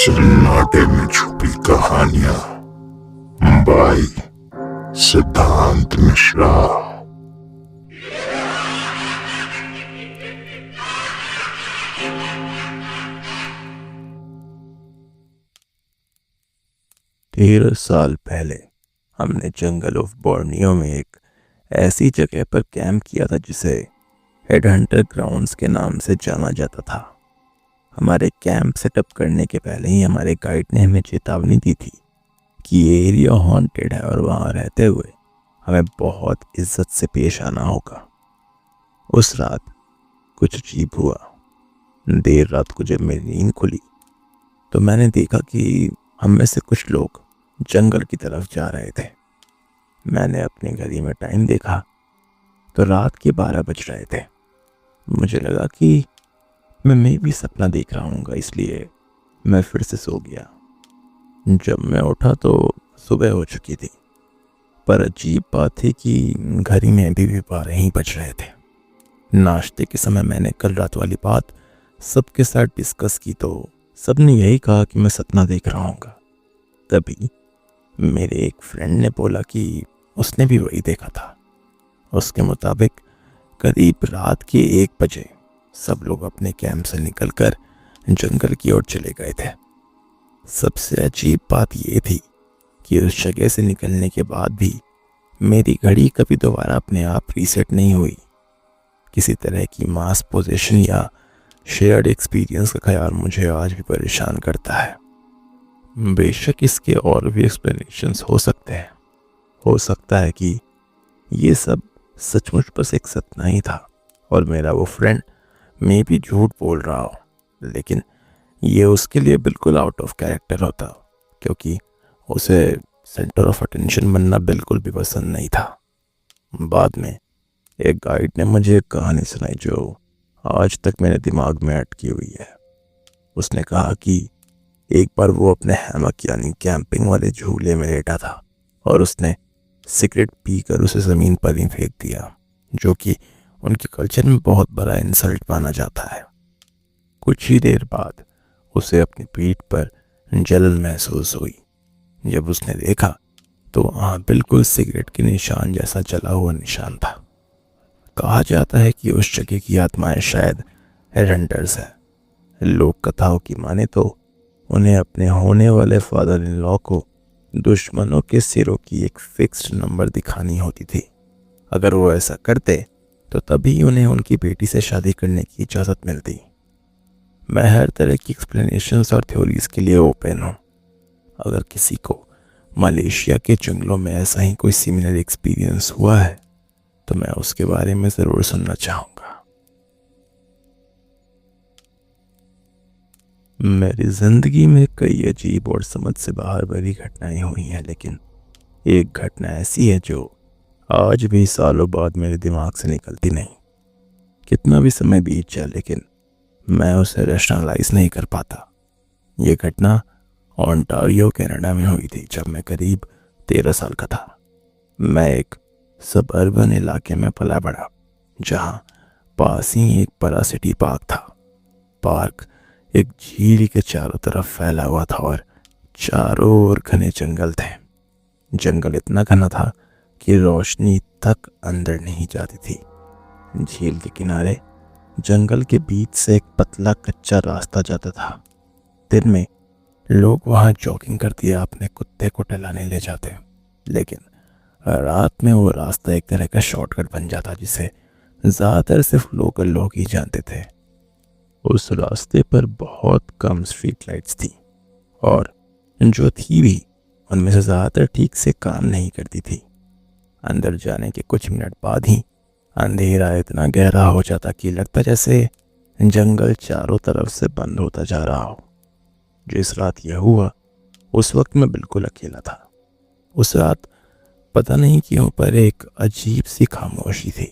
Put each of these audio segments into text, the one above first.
सन्नाटे में छुपी कहानियां बाई सिद्धांत मिश्रा। 13 साल पहले हमने जंगल ऑफ बोर्नियो में एक ऐसी जगह पर कैंप किया था जिसे हेडहंटर ग्राउंड्स के नाम से जाना जाता था। हमारे कैंप सेटअप करने के पहले ही हमारे गाइड ने हमें चेतावनी दी थी कि ये एरिया हॉन्टेड है और वहाँ रहते हुए हमें बहुत इज्जत से पेश आना होगा। उस रात कुछ अजीब हुआ। देर रात को जब मेरी नींद खुली तो मैंने देखा कि हम में से कुछ लोग जंगल की तरफ जा रहे थे। मैंने अपनी घड़ी में टाइम देखा तो रात के 12 बज रहे थे। मुझे लगा कि मैं भी सपना देख रहा हूँगा, इसलिए मैं फिर से सो गया। जब मैं उठा तो सुबह हो चुकी थी, पर अजीब बात थी कि घड़ी में अभी भी 12 ही बज रहे थे। नाश्ते के समय मैंने कल रात वाली बात सबके साथ डिस्कस की तो सबने यही कहा कि मैं सपना देख रहा हूँगा। तभी मेरे एक फ्रेंड ने बोला कि उसने भी वही देखा था। उसके मुताबिक करीब रात के 1 बजे सब लोग अपने कैंप से निकलकर जंगल की ओर चले गए थे। सबसे अजीब बात ये थी कि उस जगह से निकलने के बाद भी मेरी घड़ी कभी दोबारा अपने आप रीसेट नहीं हुई। किसी तरह की मास पोजीशन या शेयर्ड एक्सपीरियंस का ख्याल मुझे आज भी परेशान करता है। बेशक इसके और भी एक्सप्लेनेशंस हो सकते हैं। हो सकता है कि ये सब सचमुच बस एक सपना ही था और मेरा वो फ्रेंड मैं भी झूठ बोल रहा हो, लेकिन ये उसके लिए बिल्कुल आउट ऑफ कैरेक्टर होता क्योंकि उसे सेंटर ऑफ अटेंशन बनना बिल्कुल भी पसंद नहीं था। बाद में एक गाइड ने मुझे एक कहानी सुनाई जो आज तक मेरे दिमाग में अटकी हुई है। उसने कहा कि एक बार वो अपने हैमक यानी कैंपिंग वाले झूले में लेटा था और उसने सिगरेट पीकर उसे ज़मीन पर ही फेंक दिया, जो कि उनके कल्चर में बहुत बड़ा इंसल्ट माना जाता है। कुछ ही देर बाद उसे अपनी पीठ पर जलन महसूस हुई। जब उसने देखा तो वहाँ बिल्कुल सिगरेट के निशान जैसा जला हुआ निशान था। कहा जाता है कि उस जगह की आत्माएं शायद हेडहंटर्स है। लोक कथाओं की माने तो उन्हें अपने होने वाले फादर इन लॉ को दुश्मनों के सिरों की एक फिक्स्ड नंबर दिखानी होती थी। अगर वो ऐसा करते तो तभी उन्हें उनकी बेटी से शादी करने की इजाज़त मिलती। मैं हर तरह की एक्सप्लेनेशंस और थ्योरीज के लिए ओपन हूँ। अगर किसी को मलेशिया के जंगलों में ऐसा ही कोई सिमिलर एक्सपीरियंस हुआ है तो मैं उसके बारे में ज़रूर सुनना चाहूँगा। मेरी ज़िंदगी में कई अजीब और समझ से बाहर भरी घटनाएं हुई हैं, लेकिन एक घटना ऐसी है जो आज भी सालों बाद मेरे दिमाग से निकलती नहीं। कितना भी समय बीत जाए लेकिन मैं उसे रैशनलाइज नहीं कर पाता। ये घटना ओंटारियो कनाडा में हुई थी जब मैं करीब 13 साल का था। मैं एक सबअर्बन इलाके में पला बड़ा जहाँ पास ही एक बड़ा सिटी पार्क था। पार्क एक झील के चारों तरफ फैला हुआ था और चारों ओर घने जंगल थे। जंगल इतना घना था कि रोशनी तक अंदर नहीं जाती थी। झील के किनारे जंगल के बीच से एक पतला कच्चा रास्ता जाता था। दिन में लोग वहां जॉगिंग करते या अपने कुत्ते को टहलाने ले जाते, लेकिन रात में वो रास्ता एक तरह का शॉर्टकट बन जाता जिसे ज़्यादातर सिर्फ लोकल लोग ही जानते थे। उस रास्ते पर बहुत कम स्ट्रीट लाइट्स थी और जो थी भी उनमें से ज़्यादातर ठीक से काम नहीं करती थी। अंदर जाने के कुछ मिनट बाद ही अंधेरा इतना गहरा हो जाता कि लगता जैसे जंगल चारों तरफ से बंद होता जा रहा हो। जिस रात यह हुआ उस वक्त मैं बिल्कुल अकेला था। उस रात पता नहीं क्यों पर एक अजीब सी खामोशी थी।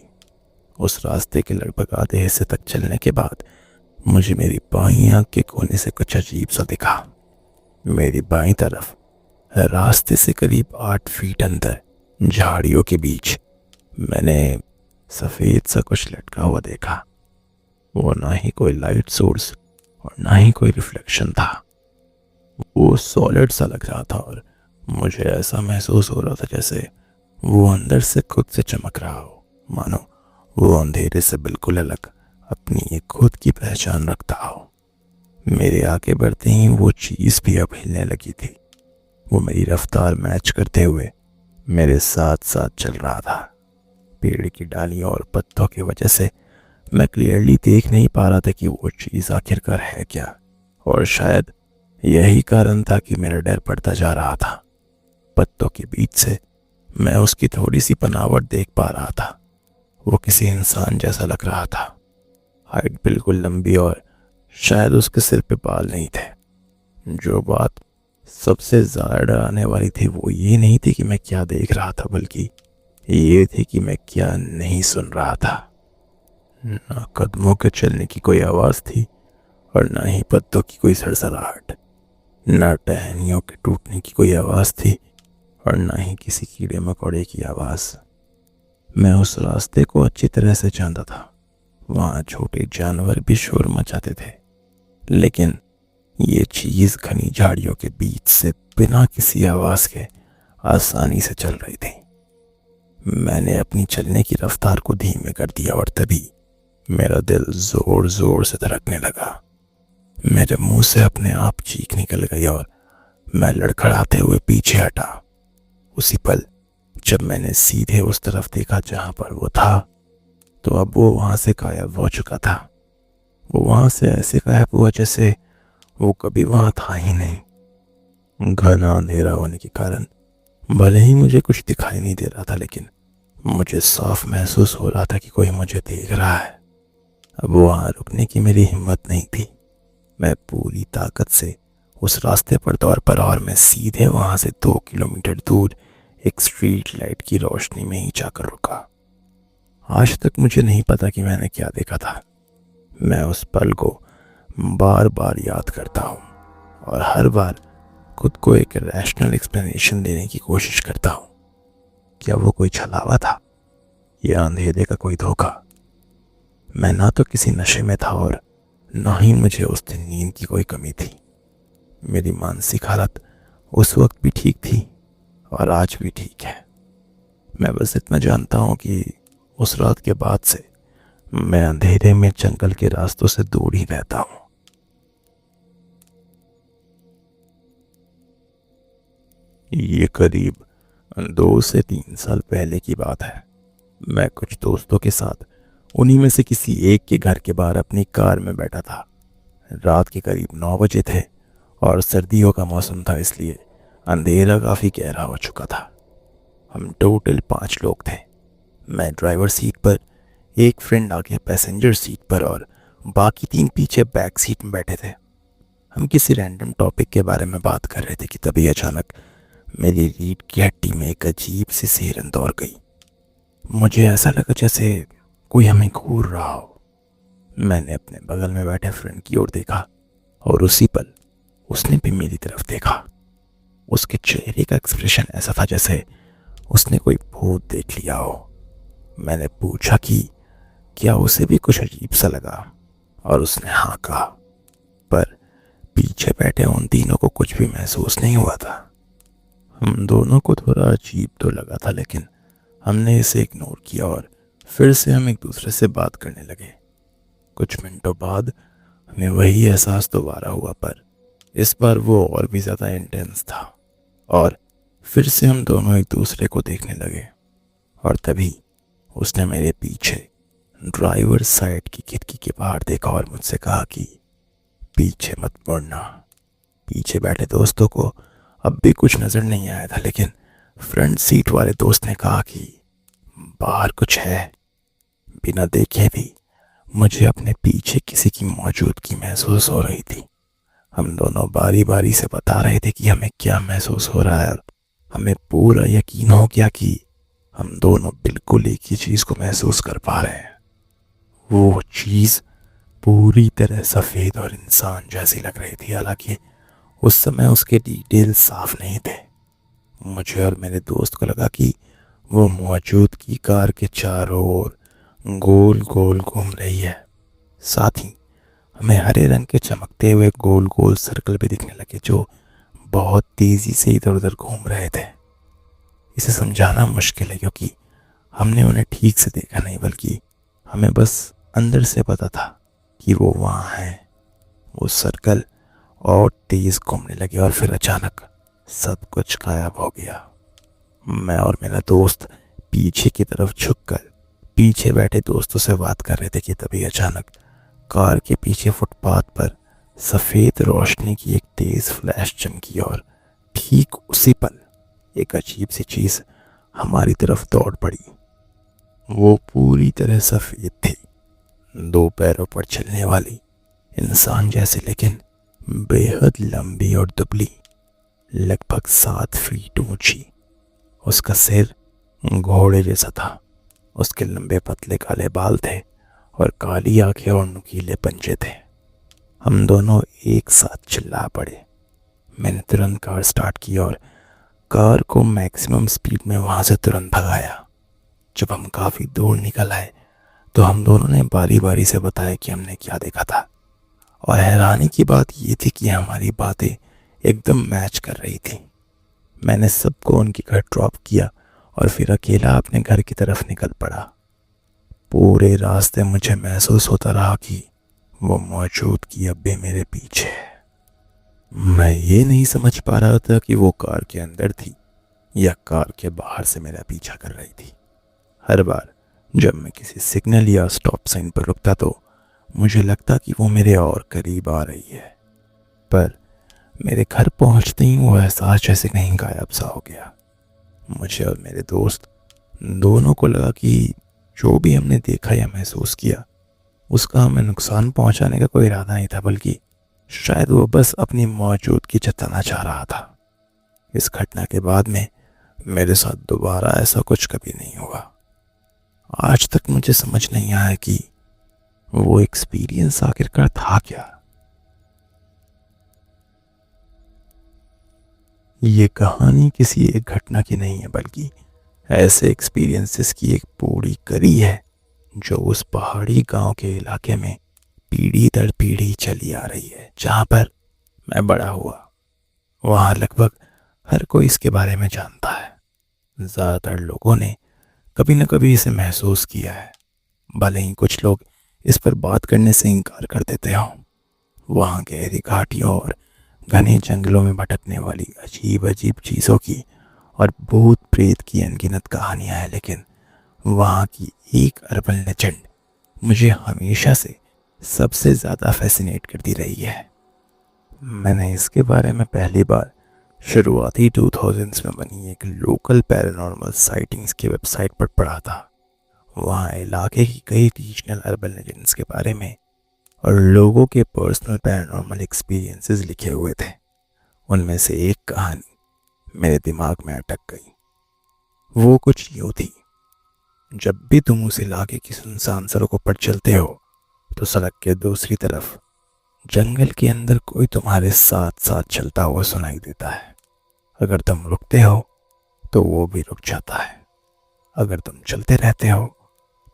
उस रास्ते के लगभग आधे हिस्से तक चलने के बाद मुझे मेरी बाईं आंख के कोने से कुछ अजीब सा दिखा। मेरी बाईं तरफ रास्ते से करीब 8 फीट अंदर झाड़ियों के बीच मैंने सफ़ेद सा कुछ लटका हुआ देखा। वो ना ही कोई लाइट सोर्स और ना ही कोई रिफ्लेक्शन था। वो सॉलिड सा लग रहा था और मुझे ऐसा महसूस हो रहा था जैसे वो अंदर से खुद से चमक रहा हो, मानो वो अंधेरे से बिल्कुल अलग अपनी एक खुद की पहचान रखता हो। मेरे आगे बढ़ते ही वो चीज़ भी अब हिलने लगी थी। वो मेरी रफ्तार मैच करते हुए मेरे साथ साथ चल रहा था। पेड़ की डालियों और पत्तों की वजह से मैं क्लियरली देख नहीं पा रहा था कि वो चीज़ आखिरकार है क्या, और शायद यही कारण था कि मेरा डर बढ़ता जा रहा था। पत्तों के बीच से मैं उसकी थोड़ी सी बनावट देख पा रहा था। वो किसी इंसान जैसा लग रहा था। हाइट बिल्कुल लंबी और शायद उसके सिर पे बाल नहीं थे। जो बात सबसे ज़्यादा डराने वाली थी वो ये नहीं थी कि मैं क्या देख रहा था, बल्कि ये थी कि मैं क्या नहीं सुन रहा था। ना कदमों के चलने की कोई आवाज़ थी और ना ही पत्तों की कोई सरसराहट। ना टहनियों के टूटने की कोई आवाज़ थी और ना ही किसी कीड़े मकोड़े की आवाज़। मैं उस रास्ते को अच्छी तरह से जानता था। वहाँ छोटे जानवर भी शोर मचाते थे, लेकिन ये चीज़ घनी झाड़ियों के बीच से बिना किसी आवाज़ के आसानी से चल रही थी। मैंने अपनी चलने की रफ्तार को धीमे कर दिया और तभी मेरा दिल जोर जोर से धड़कने लगा। मेरे मुंह से अपने आप चीख निकल गई और मैं लड़खड़ाते हुए पीछे हटा। उसी पल जब मैंने सीधे उस तरफ देखा जहां पर वो था, तो अब वो वहां से गायब हो चुका था। वो वहां से ऐसे गायब हुआ जैसे वो कभी वहां था ही नहीं। घना अंधेरा होने के कारण भले ही मुझे कुछ दिखाई नहीं दे रहा था, लेकिन मुझे साफ महसूस हो रहा था कि कोई मुझे देख रहा है। अब वहां रुकने की मेरी हिम्मत नहीं थी। मैं पूरी ताकत से उस रास्ते पर दौड़ पड़ा और मैं सीधे वहां से 2 किलोमीटर दूर एक स्ट्रीट लाइट की रोशनी में ही जाकर रुका। आज तक मुझे नहीं पता कि मैंने क्या देखा था। मैं उस पल को बार बार याद करता हूँ और हर बार खुद को एक रैशनल एक्सप्लेनेशन देने की कोशिश करता हूँ। क्या वो कोई छलावा था या अंधेरे का कोई धोखा? मैं ना तो किसी नशे में था और ना ही मुझे उस दिन नींद की कोई कमी थी। मेरी मानसिक हालत उस वक्त भी ठीक थी और आज भी ठीक है। मैं बस इतना जानता हूँ कि उस रात के बाद से मैं अंधेरे में जंगल के रास्तों से दूर ही रहता हूँ। ये करीब 2 से 3 साल पहले की बात है। मैं कुछ दोस्तों के साथ उन्हीं में से किसी एक के घर के बाहर अपनी कार में बैठा था। रात के करीब 9 बजे थे और सर्दियों का मौसम था, इसलिए अंधेरा काफ़ी गहरा हो चुका था। हम टोटल 5 लोग थे। मैं ड्राइवर सीट पर, एक फ्रेंड आगे पैसेंजर सीट पर और बाकी 3 पीछे बैक सीट में बैठे थे। हम किसी रैंडम टॉपिक के बारे में बात कर रहे थे कि तभी अचानक मेरी रीढ़ की हड्डी में एक अजीब सी सिहरन दौड़ गई। मुझे ऐसा लगा जैसे कोई हमें घूर रहा हो। मैंने अपने बगल में बैठे फ्रेंड की ओर देखा और उसी पल उसने भी मेरी तरफ देखा। उसके चेहरे का एक्सप्रेशन ऐसा था जैसे उसने कोई भूत देख लिया हो। मैंने पूछा कि क्या उसे भी कुछ अजीब सा लगा और उसने हाँ कहा, पर पीछे बैठे उन तीनों को कुछ भी महसूस नहीं हुआ था। हम दोनों को थोड़ा अजीब तो लगा था, लेकिन हमने इसे इग्नोर किया और फिर से हम एक दूसरे से बात करने लगे। कुछ मिनटों बाद हमें वही एहसास दोबारा हुआ, पर इस बार वो और भी ज़्यादा इंटेंस था और फिर से हम दोनों एक दूसरे को देखने लगे। और तभी उसने मेरे पीछे ड्राइवर साइड की खिड़की के बाहर देखा और मुझसे कहा कि पीछे मत मुड़ना। पीछे बैठे दोस्तों को अब भी कुछ नज़र नहीं आया था, लेकिन फ्रंट सीट वाले दोस्त ने कहा कि बाहर कुछ है। बिना देखे भी मुझे अपने पीछे किसी की मौजूदगी महसूस हो रही थी। हम दोनों बारी बारी से बता रहे थे कि हमें क्या महसूस हो रहा है। हमें पूरा यकीन हो गया कि हम दोनों बिल्कुल एक ही चीज़ को महसूस कर पा रहे हैं। वो चीज़ पूरी तरह सफ़ेद और इंसान जैसी लग रही थी, हालांकि उस समय उसके डिटेल साफ नहीं थे। मुझे और मेरे दोस्त को लगा कि वो मौजूदगी कार के चारों ओर गोल गोल घूम रही है। साथ ही हमें हरे रंग के चमकते हुए गोल गोल सर्कल भी दिखने लगे जो बहुत तेजी से इधर उधर घूम रहे थे। इसे समझाना मुश्किल है क्योंकि हमने उन्हें ठीक से देखा नहीं, बल्कि हमें बस अंदर से पता था कि वो वहाँ हैं। वो सर्कल और तेज घूमने लगे और फिर अचानक सब कुछ गायब हो गया। मैं और मेरा दोस्त पीछे की तरफ झुककर पीछे बैठे दोस्तों से बात कर रहे थे कि तभी अचानक कार के पीछे फुटपाथ पर सफ़ेद रोशनी की एक तेज फ्लैश चमकी और ठीक उसी पल एक अजीब सी चीज़ हमारी तरफ दौड़ पड़ी। वो पूरी तरह सफ़ेद थी, 2 पैरों पर चलने वाली, इंसान जैसे, लेकिन बेहद लंबी और दुबली, लगभग 7 फीट ऊंची। उसका सिर घोड़े जैसा था, उसके लंबे पतले काले बाल थे और काली आंखें और नुकीले पंजे थे। हम दोनों एक साथ चिल्ला पड़े। मैंने तुरंत कार स्टार्ट की और कार को मैक्सिमम स्पीड में वहाँ से तुरंत भगाया। जब हम काफ़ी दूर निकल आए तो हम दोनों ने बारी बारी से बताया कि हमने क्या देखा था, और हैरानी की बात ये थी कि हमारी बातें एकदम मैच कर रही थी। मैंने सबको उनके घर ड्रॉप किया और फिर अकेला अपने घर की तरफ निकल पड़ा। पूरे रास्ते मुझे महसूस होता रहा कि वो मौजूदगी अब भी मेरे पीछे है। मैं ये नहीं समझ पा रहा था कि वो कार के अंदर थी या कार के बाहर से मेरा पीछा कर रही थी। हर बार जब मैं किसी सिग्नल या स्टॉप साइन पर रुकता तो मुझे लगता कि वो मेरे और करीब आ रही है, पर मेरे घर पहुंचते ही वो एहसास जैसे कहीं गायब सा हो गया। मुझे और मेरे दोस्त दोनों को लगा कि जो भी हमने देखा या महसूस किया उसका हमें नुकसान पहुंचाने का कोई इरादा नहीं था, बल्कि शायद वो बस अपनी मौजूदगी जताना चाह रहा था। इस घटना के बाद में मेरे साथ दोबारा ऐसा कुछ कभी नहीं हुआ। आज तक मुझे समझ नहीं आया कि वो एक्सपीरियंस आखिरकार था क्या। ये कहानी किसी एक घटना की नहीं है, बल्कि ऐसे एक्सपीरियंसेस की एक पूरी कड़ी है जो उस पहाड़ी गांव के इलाके में पीढ़ी दर पीढ़ी चली आ रही है। जहां पर मैं बड़ा हुआ वहां लगभग हर कोई इसके बारे में जानता है। ज़्यादातर लोगों ने कभी न कभी इसे महसूस किया है, भले ही कुछ लोग इस पर बात करने से इनकार कर देते हों। वहाँ गहरी घाटियों और घने जंगलों में भटकने वाली अजीब अजीब चीज़ों की और भूत प्रेत की अनगिनत कहानियाँ हैं, लेकिन वहाँ की एक अर्बन लेजेंड मुझे हमेशा से सबसे ज़्यादा फैसिनेट करती रही है। मैंने इसके बारे में पहली बार शुरुआती 2000s में बनी एक लोकल पैरानॉर्मल साइटिंग्स की वेबसाइट पर पढ़ा था। वहाँ इलाके की कई रीजनल अर्बन लेजेंड्स के बारे में और लोगों के पर्सनल पैरानॉर्मल एक्सपीरियंसेस लिखे हुए थे। उनमें से एक कहानी मेरे दिमाग में अटक गई। वो कुछ यूँ थी, जब भी तुम उस इलाके की सुनसान सड़कों पर चलते हो तो सड़क के दूसरी तरफ जंगल के अंदर कोई तुम्हारे साथ साथ चलता हुआ सुनाई देता है। अगर तुम रुकते हो तो वो भी रुक जाता है। अगर तुम चलते रहते हो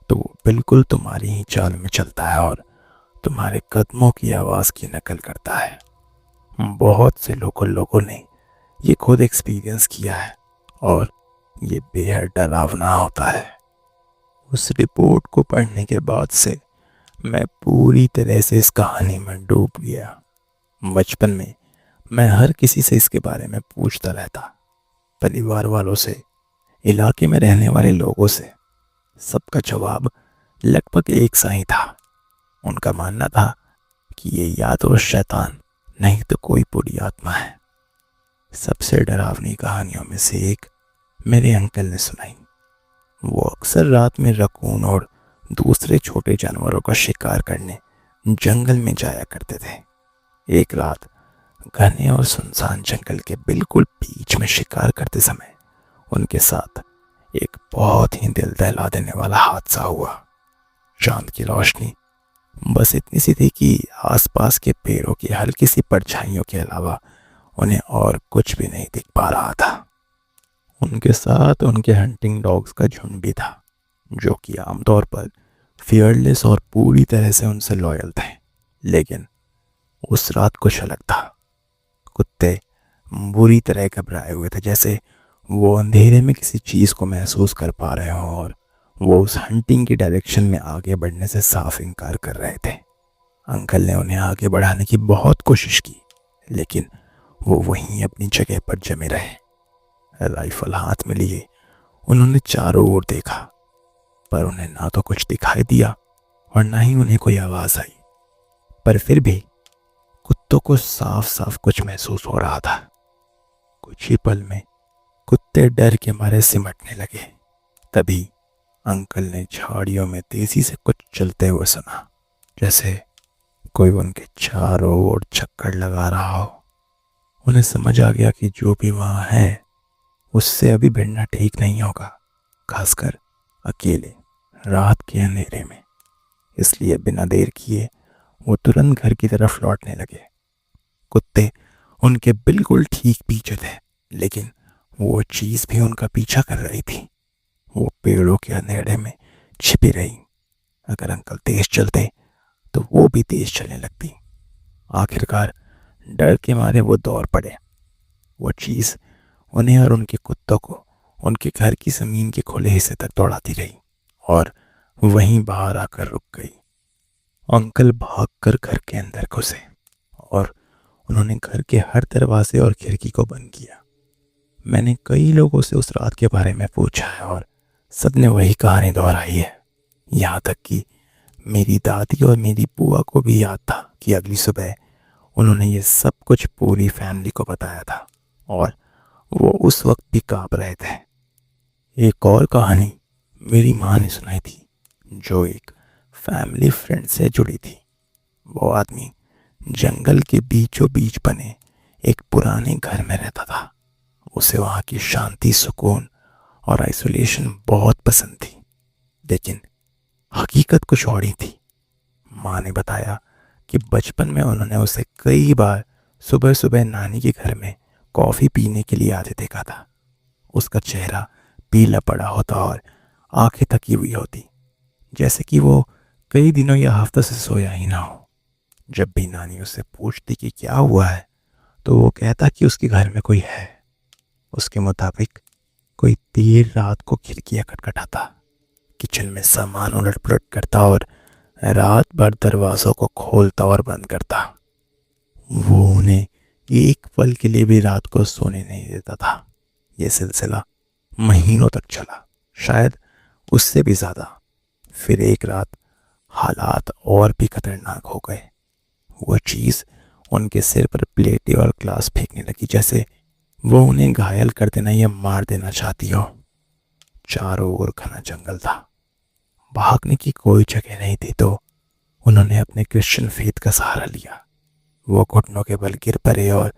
तो वो बिल्कुल तुम्हारी ही चाल में चलता है और तुम्हारे कदमों की आवाज़ की नकल करता है। बहुत से लोगों ने ये खुद एक्सपीरियंस किया है और ये बेहद डरावना होता है। उस रिपोर्ट को पढ़ने के बाद से मैं पूरी तरह से इस कहानी में डूब गया। बचपन में मैं हर किसी से इसके बारे में पूछता रहता, परिवार वालों से, इलाके में रहने वाले लोगों से। सबका जवाब लगभग एक सा ही था। उनका मानना था कि ये या तो शैतान नहीं तो कोई बुरी आत्मा है। सबसे डरावनी कहानियों में से एक मेरे अंकल ने सुनाई। वो अक्सर रात में रकून और दूसरे छोटे जानवरों का शिकार करने जंगल में जाया करते थे। एक रात घने और सुनसान जंगल के बिल्कुल बीच में शिकार करते समय उनके साथ एक बहुत ही दिल दहला देने वाला हादसा हुआ। चांद की रोशनी बस इतनी सी थी कि आसपास के पेड़ों की हल्की सी परछाइयों के अलावा उन्हें और कुछ भी नहीं दिख पा रहा था। उनके साथ उनके हंटिंग डॉग्स का झुंड भी था, जो कि आमतौर पर फियरलेस और पूरी तरह से उनसे लॉयल थे। लेकिन उस रात कुछ अलग था। कुत्ते बुरी तरह घबराए हुए थे, जैसे वो अंधेरे में किसी चीज़ को महसूस कर पा रहे हों और वो उस हंटिंग की डायरेक्शन में आगे बढ़ने से साफ इनकार कर रहे थे। अंकल ने उन्हें आगे बढ़ाने की बहुत कोशिश की, लेकिन वो वहीं अपनी जगह पर जमे रहे। राइफल हाथ में लिए उन्होंने चारों ओर देखा, पर उन्हें ना तो कुछ दिखाई दिया और ना ही उन्हें कोई आवाज आई। पर फिर भी कुत्तों को साफ साफ कुछ महसूस हो रहा था। कुछ ही पल में कुत्ते डर के मारे सिमटने लगे। तभी अंकल ने झाड़ियों में तेजी से कुछ चलते हुए सुना, जैसे कोई उनके चारों ओर चक्कर लगा रहा हो। उन्हें समझ आ गया कि जो भी वहां है उससे अभी भिड़ना ठीक नहीं होगा, खासकर अकेले रात के अंधेरे में। इसलिए बिना देर किए वो तुरंत घर की तरफ लौटने लगे। कुत्ते उनके बिल्कुल ठीक पीछे थे, लेकिन वो चीज भी उनका पीछा कर रही थी। वो पेड़ों के अंधेरे में छिपी रही। अगर अंकल तेज चलते तो वो भी तेज चलने लगती। आखिरकार डर के मारे वो दौड़ पड़े। वो चीज उन्हें और उनके कुत्तों को उनके घर की जमीन के खुले हिस्से तक दौड़ाती रही और वहीं बाहर आकर रुक गई। अंकल भागकर घर के अंदर घुसे और उन्होंने घर के हर दरवाजे और खिड़की को बंद किया। मैंने कई लोगों से उस रात के बारे में पूछा है और सबने वही कहानी दोहराई है। यहाँ तक कि मेरी दादी और मेरी बुआ को भी याद था कि अगली सुबह उन्होंने ये सब कुछ पूरी फैमिली को बताया था और वो उस वक्त भी कांप रहे थे। एक और कहानी मेरी माँ ने सुनाई थी, जो एक फैमिली फ्रेंड से जुड़ी थी। वो आदमी जंगल के बीचों बीच बने एक पुराने घर में रहता था। उसे वहाँ की शांति, सुकून और आइसोलेशन बहुत पसंद थी, लेकिन हकीकत कुछ और ही थी। माँ ने बताया कि बचपन में उन्होंने उसे कई बार सुबह सुबह नानी के घर में कॉफ़ी पीने के लिए आते देखा था। उसका चेहरा पीला पड़ा होता और आंखें थकी हुई होती, जैसे कि वो कई दिनों या हफ्तों से सोया ही ना हो। जब भी नानी उससे पूछती कि क्या हुआ है, तो वो कहता कि उसके घर में कोई है। उसके मुताबिक कोई देर रात को खिड़कियां खटखटाता, किचन में सामान उलट पुलट करता और रात भर दरवाजों को खोलता और बंद करता। वो उन्हें एक पल के लिए भी रात को सोने नहीं देता था। यह सिलसिला महीनों तक चला, शायद उससे भी ज्यादा। फिर एक रात हालात और भी खतरनाक हो गए। वो चीज उनके सिर पर प्लेटें और ग्लास फेंकने लगी, जैसे वो उन्हें घायल कर देना या मार देना चाहती हो। चारों ओर घना जंगल था, भागने की कोई जगह नहीं थी, तो उन्होंने अपने क्रिश्चियन फेथ का सहारा लिया। वो घुटनों के बल गिर पड़े और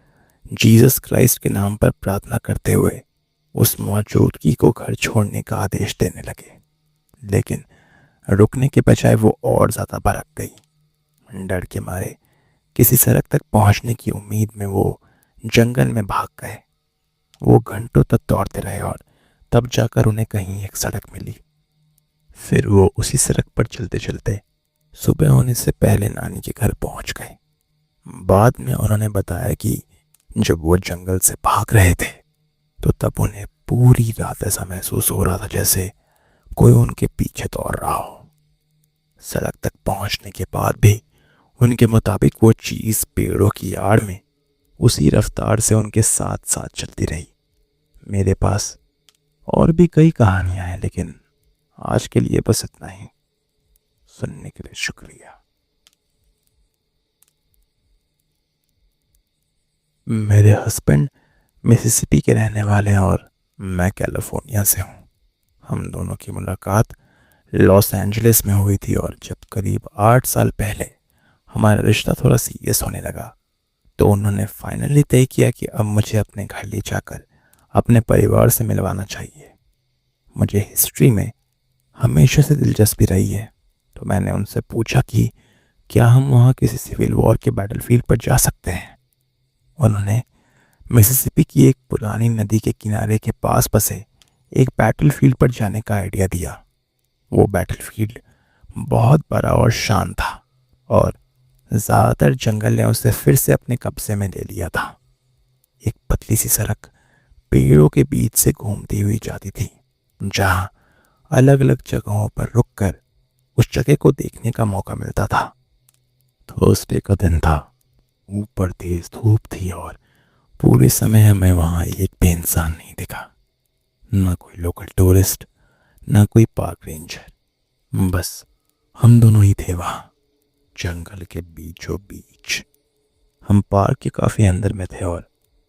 जीसस क्राइस्ट के नाम पर प्रार्थना करते हुए उस मौजूदगी को घर छोड़ने का आदेश देने लगे। लेकिन रुकने के बजाय वो और ज्यादा भड़क गई। डर के मारे किसी सड़क तक पहुंचने की उम्मीद में वो जंगल में भाग गए। वो घंटों तक दौड़ते रहे और तब जाकर उन्हें कहीं एक सड़क मिली। फिर वो उसी सड़क पर चलते चलते सुबह होने से पहले नानी के घर पहुंच गए। बाद में उन्होंने बताया कि जब वो जंगल से भाग रहे थे, तो तब उन्हें पूरी रात ऐसा महसूस हो रहा था जैसे कोई उनके पीछे दौड़ रहा हो। सड़क तक पहुंचने के बाद भी उनके मुताबिक वो चीज पेड़ों की आड़ में उसी रफ्तार से उनके साथ साथ चलती रही। मेरे पास और भी कई कहानियां हैं, लेकिन आज के लिए बस इतना ही। सुनने के लिए शुक्रिया। मेरे हस्बैंड मिसिसिपी के रहने वाले हैं और मैं कैलिफोर्निया से हूँ। हम दोनों की मुलाकात लॉस एंजलिस में हुई थी और जब करीब 8 साल पहले हमारा रिश्ता थोड़ा सीरियस होने लगा, तो उन्होंने फाइनली तय किया कि अब मुझे अपने घर ले जाकर अपने परिवार से मिलवाना चाहिए। मुझे हिस्ट्री में हमेशा से दिलचस्पी रही है, तो मैंने उनसे पूछा कि क्या हम वहाँ किसी सिविल वॉर के बैटलफील्ड पर जा सकते हैं। उन्होंने मिसिसिपी की एक पुरानी नदी के किनारे के पास बसे एक बैटलफील्ड पर जाने का आइडिया दिया। वो बैटलफील्ड बहुत बड़ा और शांत था और ज़्यादातर जंगल ने उसे फिर से अपने कब्जे में ले लिया था। एक पतली सी सड़क पेड़ों के बीच से घूमती हुई जाती थी, जहां अलग अलग जगहों पर रुककर उस जगह को देखने का मौका मिलता था। थर्सडे का दिन था, ऊपर तेज धूप थी और पूरे समय हमें वहां एक भी इंसान नहीं दिखा। ना कोई लोकल टूरिस्ट, ना कोई पार्क रेंजर, बस हम दोनों ही थे वहां, जंगल के बीचों बीच। हम पार्क के काफी अंदर में थे और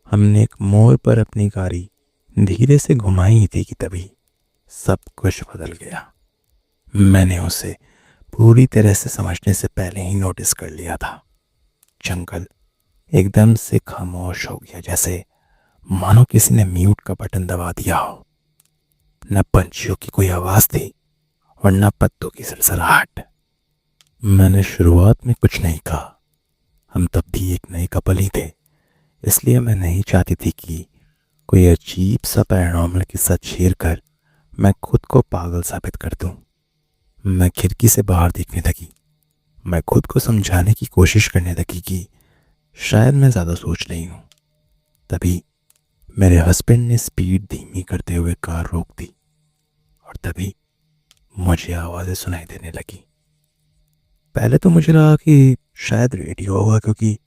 हमने एक मोड़ पर अपनी गाड़ी धीरे से घुमाई ही थी कि तभी सब कुछ बदल गया। मैंने उसे पूरी तरह से समझने से पहले ही नोटिस कर लिया था। जंगल एकदम से खामोश हो गया, जैसे मानो किसी ने म्यूट का बटन दबा दिया हो। न पंछियों की कोई आवाज थी और न पत्तों की सरसराहट। मैंने शुरुआत में कुछ नहीं कहा। हम तब भी एक नए कपल ही थे, इसलिए मैं नहीं चाहती थी कि कोई अजीब सा पैरानॉर्मल किस्सा छेड़ कर मैं खुद को पागल साबित कर दूं। मैं खिड़की से बाहर देखने लगी। मैं खुद को समझाने की कोशिश करने लगी कि शायद मैं ज़्यादा सोच रही हूँ। तभी मेरे हस्बैंड ने स्पीड धीमी करते हुए कार रोक दी और तभी मुझे आवाज़ें सुनाई देने लगी। पहले तो मुझे लगा कि शायद रेडियो होगा, क्योंकि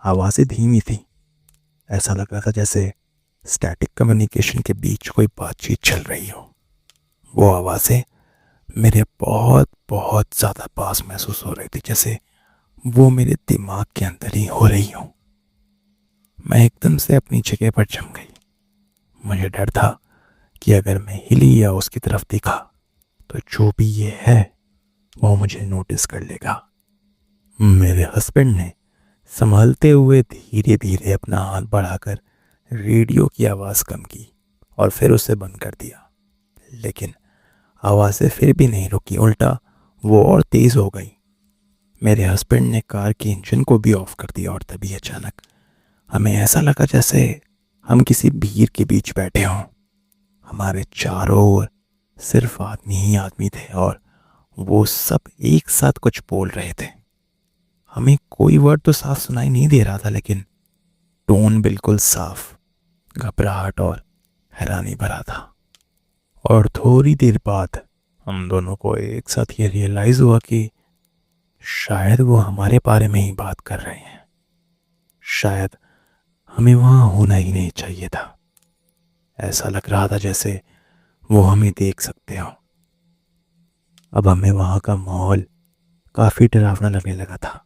आवाज़ें धीमी थी। ऐसा लग रहा था जैसे स्टैटिक कम्युनिकेशन के बीच कोई बातचीत चल रही हो। वो आवाज़ें मेरे बहुत बहुत ज़्यादा पास महसूस हो रही थी, जैसे वो मेरे दिमाग के अंदर ही हो रही हो। मैं एकदम से अपनी जगह पर जम गई। मुझे डर था कि अगर मैं हिली या उसकी तरफ देखा तो जो भी ये है वो मुझे नोटिस कर लेगा। मेरे हस्बैंड ने संभलते हुए धीरे धीरे अपना हाथ बढ़ाकर रेडियो की आवाज़ कम की और फिर उसे बंद कर दिया, लेकिन आवाज़ें फिर भी नहीं रुकी, उल्टा वो और तेज़ हो गई। मेरे हस्बैंड ने कार के इंजन को भी ऑफ कर दिया और तभी अचानक हमें ऐसा लगा जैसे हम किसी भीड़ के बीच बैठे हों। हमारे चारों ओर सिर्फ आदमी ही आदमी थे और वो सब एक साथ कुछ बोल रहे थे। हमें कोई वर्ड तो साफ सुनाई नहीं दे रहा था, लेकिन टोन बिल्कुल साफ, घबराहट और हैरानी भरा था। और थोड़ी देर बाद हम दोनों को एक साथ ये रियलाइज हुआ कि शायद वो हमारे बारे में ही बात कर रहे हैं। शायद हमें वहां होना ही नहीं चाहिए था। ऐसा लग रहा था जैसे वो हमें देख सकते हो। अब हमें वहां का माहौल काफी डरावना लगने लगा था।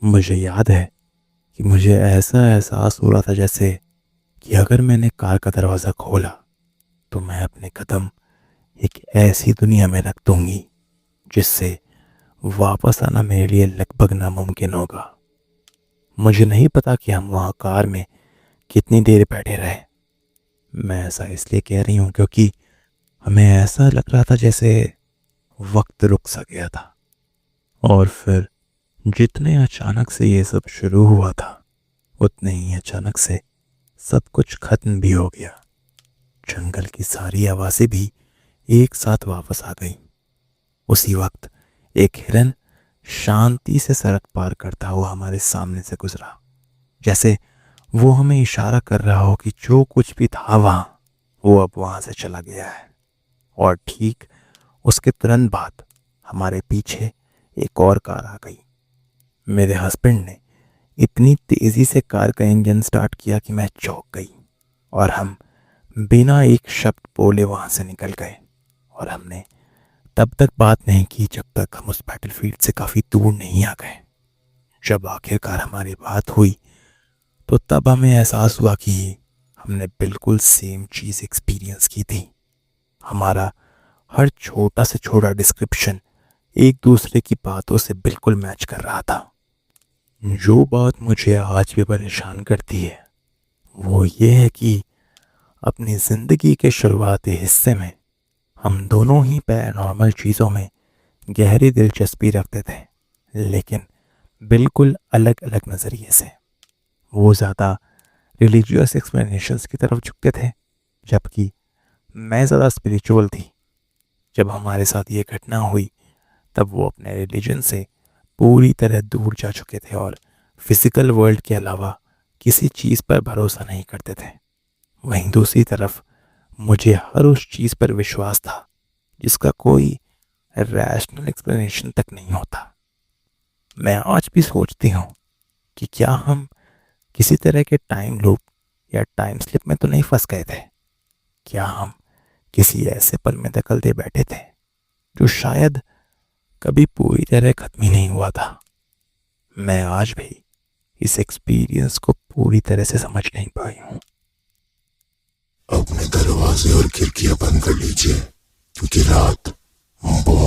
मुझे याद है कि मुझे ऐसा एहसास हो रहा था जैसे कि अगर मैंने कार का दरवाज़ा खोला तो मैं अपने कदम एक ऐसी दुनिया में रख दूंगी जिससे वापस आना मेरे लिए लगभग नामुमकिन होगा। मुझे नहीं पता कि हम वहाँ कार में कितनी देर बैठे रहे। मैं ऐसा इसलिए कह रही हूँ क्योंकि हमें ऐसा लग रहा था जैसे वक्त रुक सा गया था। और फिर जितने अचानक से ये सब शुरू हुआ था, उतने ही अचानक से सब कुछ खत्म भी हो गया। जंगल की सारी आवाज़ें भी एक साथ वापस आ गई। उसी वक्त एक हिरन शांति से सड़क पार करता हुआ हमारे सामने से गुजरा, जैसे वो हमें इशारा कर रहा हो कि जो कुछ भी था वहां, वो अब वहां से चला गया है। और ठीक उसके तुरंत बाद हमारे पीछे एक और कार आ गई। मेरे हस्बैंड ने इतनी तेजी से कार का इंजन स्टार्ट किया कि मैं चौंक गई और हम बिना एक शब्द बोले वहां से निकल गए। और हमने तब तक बात नहीं की जब तक हम उस बैटलफील्ड से काफी दूर नहीं आ गए। जब आखिरकार हमारी बात हुई तो तब हमें एहसास हुआ कि हमने बिल्कुल सेम चीज एक्सपीरियंस की थी। हमारा हर छोटा से छोटा डिस्क्रिप्शन एक दूसरे की बातों से बिल्कुल मैच कर रहा था। जो बात मुझे आज भी परेशान करती है वो ये है कि अपनी जिंदगी के शुरुआती हिस्से में हम दोनों ही पैरानॉर्मल चीज़ों में गहरी दिलचस्पी रखते थे, लेकिन बिल्कुल अलग अलग नज़रिए से। वो ज़्यादा रिलीजियस एक्सप्लेनेशंस की तरफ झुकते थे, जबकि मैं ज़्यादा स्पिरिचुअल थी। जब हमारे साथ ये घटना हुई तब वो अपने रिलीजन से पूरी तरह दूर जा चुके थे और फिजिकल वर्ल्ड के अलावा किसी चीज़ पर भरोसा नहीं करते थे, वहीं दूसरी तरफ मुझे हर उस चीज़ पर विश्वास था जिसका कोई रैशनल एक्सप्लेनेशन तक नहीं होता। मैं आज भी सोचती हूँ कि क्या हम किसी तरह के टाइम लूप या टाइम स्लिप में तो नहीं फंस गए थे। क्या हम किसी ऐसे पल में दखल दे बैठे थे जो शायद कभी पूरी तरह खत्म ही नहीं हुआ था। मैं आज भी इस एक्सपीरियंस को पूरी तरह से समझ नहीं पाई हूँ। अपने दरवाजे और खिड़कियां बंद कर लीजिए, क्योंकि रात बहुत